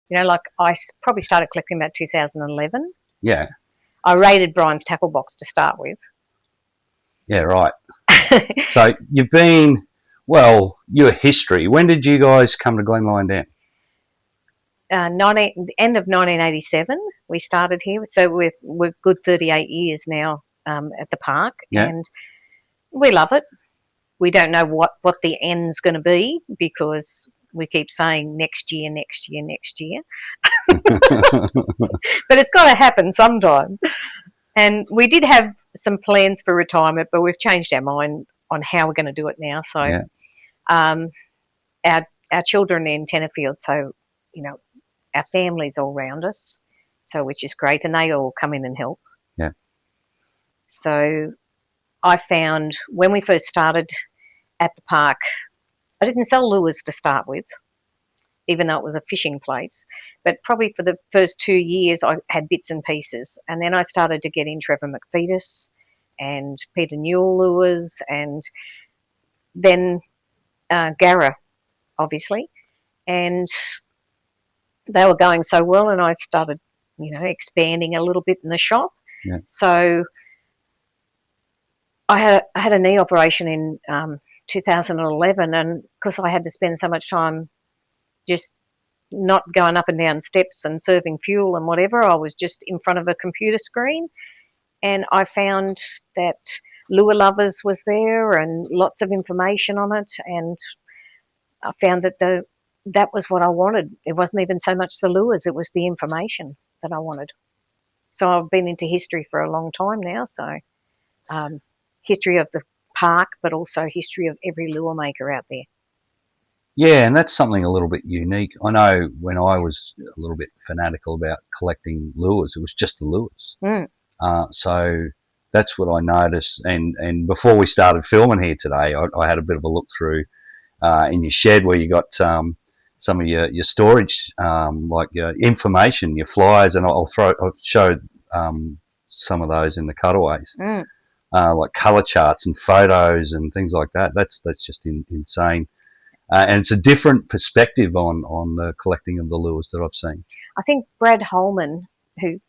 You know, like probably started collecting about 2011. Yeah. I raided Brian's tackle box to start with. Yeah, right. So you've been, well, your history. When did you guys come to Glen Lyon Dam? End of 1987, we started here. So we're good 38 years now at the park, and we love it. We don't know what the end's going to be because we keep saying next year, next year, next year. But it's got to happen sometime. And we did have some plans for retirement, but we've changed our mind on how we're going to do it now. So our children are in Tenterfield, so, you know, our family's all around us, so which is great, and they all come in and help. Yeah. So I found when we first started at the park, I didn't sell lures to start with, even though it was a fishing place. But probably for the first 2 years, I had bits and pieces. And then I started to get in Trevor McFetus and Peter Newell lures, and then Garra, obviously. And they were going so well, and I started, you know, expanding a little bit in the shop. Yeah. So I had a knee operation in 2011, and because I had to spend so much time just not going up and down steps and serving fuel and whatever, I was just in front of a computer screen, and I found that Lure Lovers was there and lots of information on it, and I found that that was what I wanted. It wasn't even so much the lures, it was the information that I wanted. So I've been into history for a long time now, so history of the park, but also history of every lure maker out there. Yeah, and that's something a little bit unique. I know when I was a little bit fanatical about collecting lures, it was just the lures. So that's what I noticed. And before we started filming here today, I had a bit of a look through in your shed where you got some of your storage, like your information, your flyers, and I'll show some of those in the cutaways, like colour charts and photos and things like that. That's just insane. And it's a different perspective on the collecting of the lures that I've seen. I think Brad Holman, who's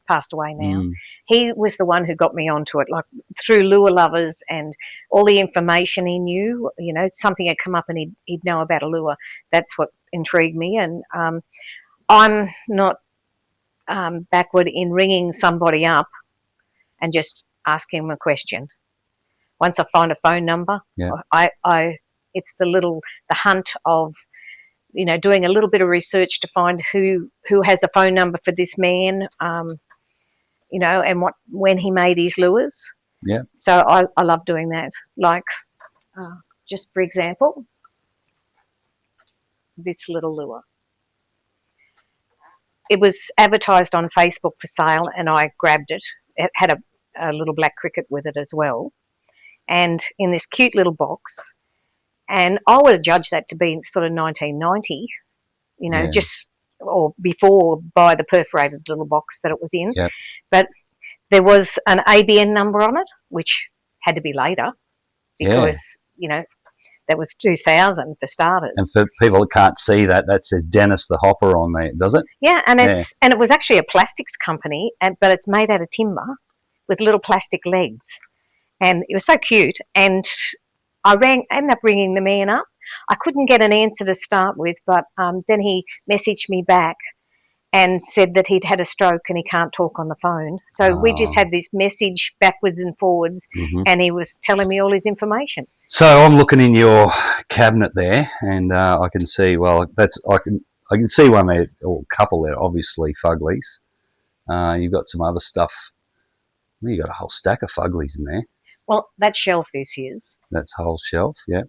passed away now, he was the one who got me onto it, like through Lure Lovers and all the information he knew. You know, something had come up and he'd know about a lure. That's what intrigued me. And I'm not backward in ringing somebody up and just asking them a question. Once I find a phone number, it's the hunt of, you know, doing a little bit of research to find who has a phone number for this man, you know, and when he made his lures. Yeah. So I love doing that. Like, just for example, this little lure. It was advertised on Facebook for sale, and I grabbed it. It had a little black cricket with it as well, and in this cute little box. And I would have judged that to be sort of 1990, you know, or before, by the perforated little box that it was in. Yep. But there was an ABN number on it, which had to be later because, you know, that was 2000 for starters. And for people that can't see that says Dennis the Hopper on there, does it? Yeah, and it was actually a plastics company, but it's made out of timber with little plastic legs. And it was so cute. And I ended up ringing the man up. I couldn't get an answer to start with, but then he messaged me back and said that he'd had a stroke and he can't talk on the phone. So we just had this message backwards and forwards, and he was telling me all his information. So I'm looking in your cabinet there, and I can see. Well, I can see one there, or a couple there. Obviously, Fuglies. You've got some other stuff. You've got a whole stack of Fuglies in there. Well, that shelf is his. That's a whole shelf, yeah.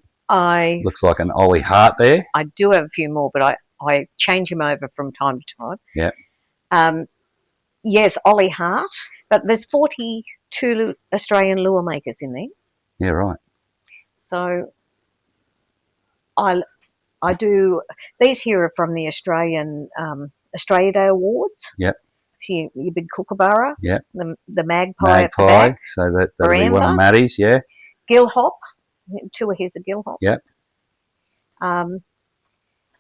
Looks like an Ollie Hart there. I do have a few more, but I change them over from time to time. Yeah. Yes, Ollie Hart, but there's 42 Australian lure makers in there. Yeah, right. So I do, these here are from the Australian Australia Day Awards. Yep. Your big kookaburra. Yeah. The magpie at the back. So that'll be one of Maddie's, yeah. Gill hop. 2 of his are gill hop. Yep.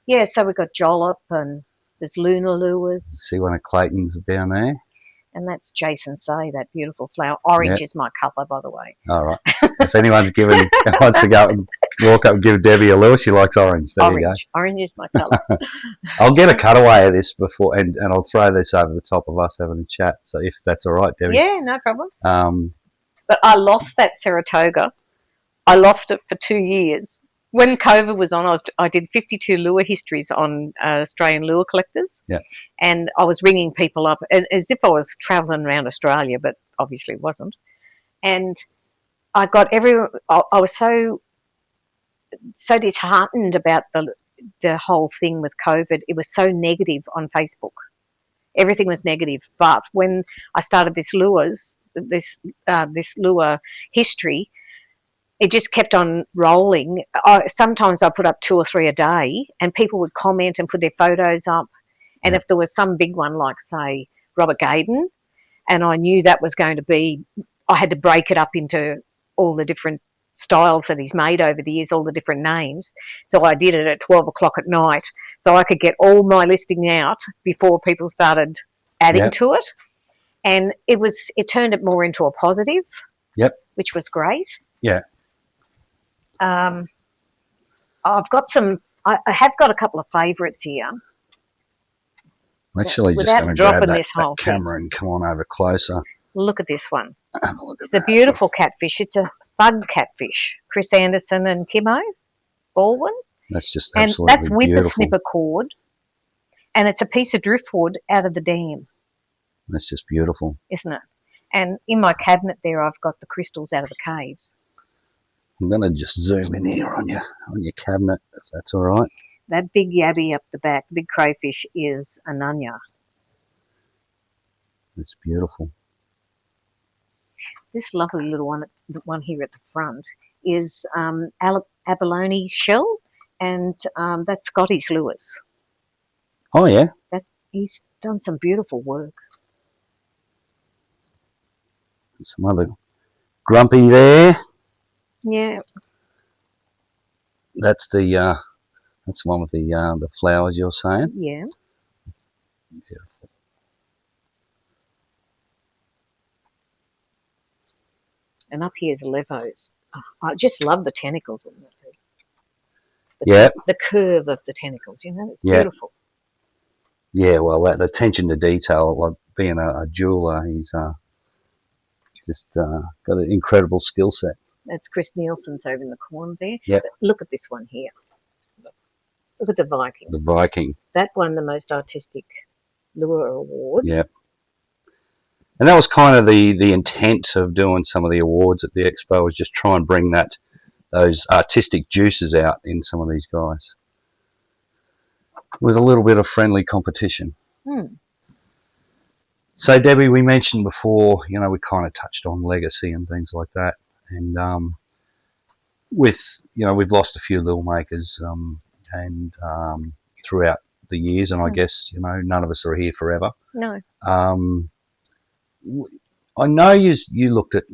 Yeah, so we've got Jollop and There's lunar lures. See one of Clayton's down there. And that's Jason Say, that beautiful flower. Orange is my colour, by the way. All right. If anyone's wants to go and walk up and give Debbie a lure, she likes orange. There you go. Orange is my colour. I'll get a cutaway of this before, and I'll throw this over the top of us having a chat. So if that's all right, Debbie. Yeah, no problem. But I lost that Saratoga. I lost it for 2 years. When COVID was on, I did 52 lure histories on Australian lure collectors. Yeah. And I was ringing people up as if I was travelling around Australia, but obviously it wasn't. And I got I was so disheartened about the whole thing with COVID. It was so negative on Facebook. Everything was negative. But when I started this lure history, it just kept on rolling. Sometimes I put up 2 or 3 a day, and people would comment and put their photos up. And if there was some big one, like, say, Robert Gaydon, and I knew that was going to be, I had to break it up into all the different styles that he's made over the years, all the different names. So I did it at 12 o'clock at night so I could get all my listing out before people started adding to it. And it turned it more into a positive, which was great. Yeah. I have got a couple of favourites here. I'm actually just going to grab that camera and come on over closer. Look at this one. It's a beautiful catfish. It's a bug catfish. Chris Anderson and Kimmo Baldwin. That's just absolutely and that's with beautiful. The snipper cord, and it's a piece of driftwood out of the dam. That's just beautiful, isn't it? And in my cabinet there, I've got the crystals out of the caves. I'm going to just zoom in here on your cabinet, if that's all right. That big yabby up the back, big crayfish, is a nunya. It's beautiful. This lovely little one, the one here at the front, is abalone shell, and that's Scotty's lures. Oh, yeah? He's done some beautiful work. Some other grumpy there. Yeah. That's the one with the flowers you're saying? Yeah. Beautiful. And up here's Levos. Oh, I just love the tentacles in that. The curve of the tentacles, it's beautiful. Yeah, well, that attention to detail, like being a jeweler, he's just got an incredible skill set. That's Chris Nielsen's over in the corner there. Yep. But look at this one here. Look at the Viking. The Viking. That won the most artistic lure award. Yep. And that was kind of the intent of doing some of the awards at the expo, was just try and bring those artistic juices out in some of these guys with a little bit of friendly competition. So, Debbie, we mentioned before, we kind of touched on legacy and things like that. And with, we've lost a few lure makers and throughout the years, and I guess, none of us are here forever. No. I know you looked at,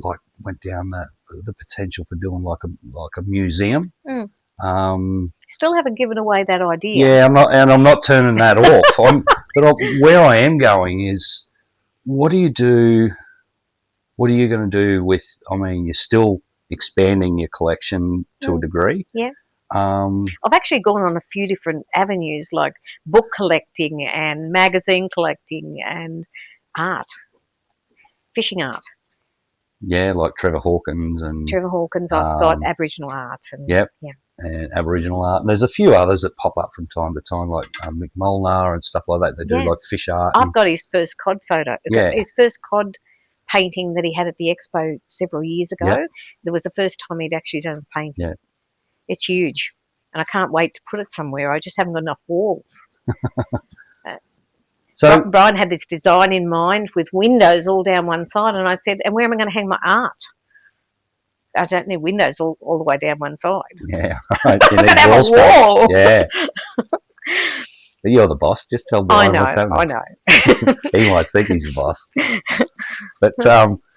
went down the potential for doing like a museum. Still haven't given away that idea. Yeah, I'm not turning that off. Where I am going is, what do you do? What are you going to do with? I mean, you're still expanding your collection to a degree. Yeah. I've actually gone on a few different avenues, like book collecting and magazine collecting and art. Fishing art. Yeah, like Trevor Hawkins. I've got Aboriginal art. And, yep. Yeah. And Aboriginal art. And there's a few others that pop up from time to time, like Mick Molnar and stuff like that. They do like fish art. I've got his first cod photo. Yeah. His first cod painting that he had at the expo several years ago. Yep. There was the first time he'd actually done a painting. Yeah. It's huge. And I can't wait to put it somewhere. I just haven't got enough walls. So Brian had this design in mind with windows all down one side, and I said, and where am I going to hang my art? I don't need windows all the way down one side. Yeah, right. You need have a wall. Yeah. But you're the boss. Just tell Brian what's happening. I know. He might think he's the boss. But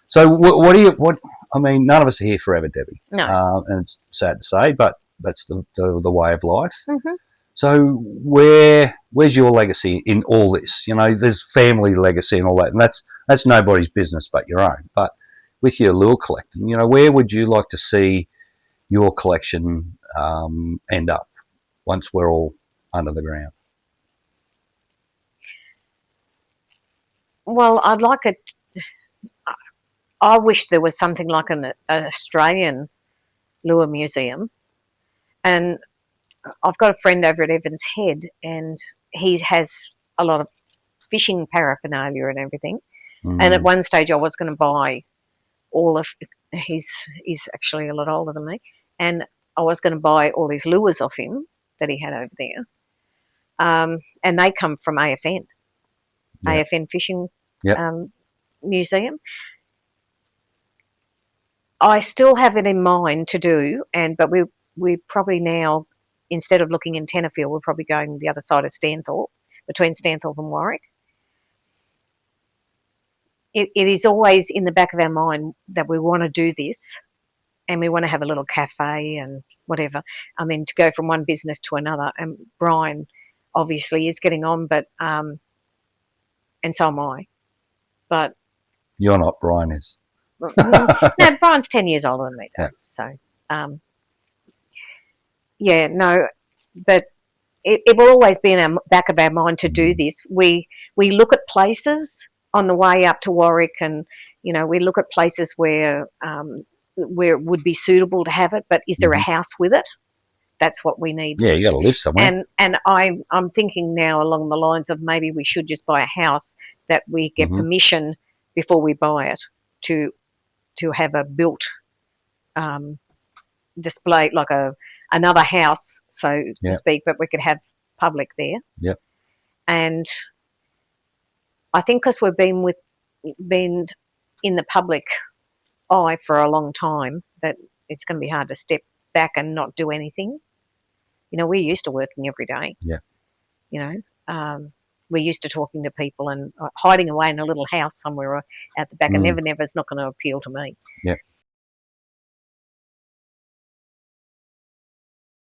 so what? I mean, none of us are here forever, Debbie. No. And it's sad to say, but that's the way of life. Mm-hmm. So where where's your legacy in all this? You know, there's family legacy and all that, and that's nobody's business but your own. But with your lure collecting, you know, where would you like to see your collection end up once we're all under the ground? Well, I'd like it. I wish there was something like an Australian lure museum, and I've got a friend over at Evans Head, and he has a lot of fishing paraphernalia and everything. And at one stage, I was going to buy all of he's actually a lot older than me, and I was going to buy all his lures off him that he had over there. And they come from AFN, AFN Fishing Museum. I still have it in mind to do, but we probably now, instead of looking in Tenterfield, we're probably going the other side of Stanthorpe, between Stanthorpe and Warwick. It is always in the back of our mind that we want to do this, and we want to have a little cafe and whatever. I mean, to go from one business to another. And Brian obviously is getting on, but and so am I. But you're not. Brian is. No, Brian's 10 years older than me, though. Yeah. So, no, but it will always be in our back of our mind to do this. We look at places on the way up to Warwick, and you know, we look at places where it would be suitable to have it. But is there a house with it? That's what we need. Yeah, you got to live somewhere. And I'm thinking now along the lines of maybe we should just buy a house that we get permission before we buy it to have a built display, like another house, so to speak, but we could have public there. Yep. And I think because we've been in the public eye for a long time, that it's going to be hard to step back and not do anything. You know, we're used to working every day. Yeah. You know, we're used to talking to people, and hiding away in a little house somewhere out the back of Never Never is not going to appeal to me. Yeah.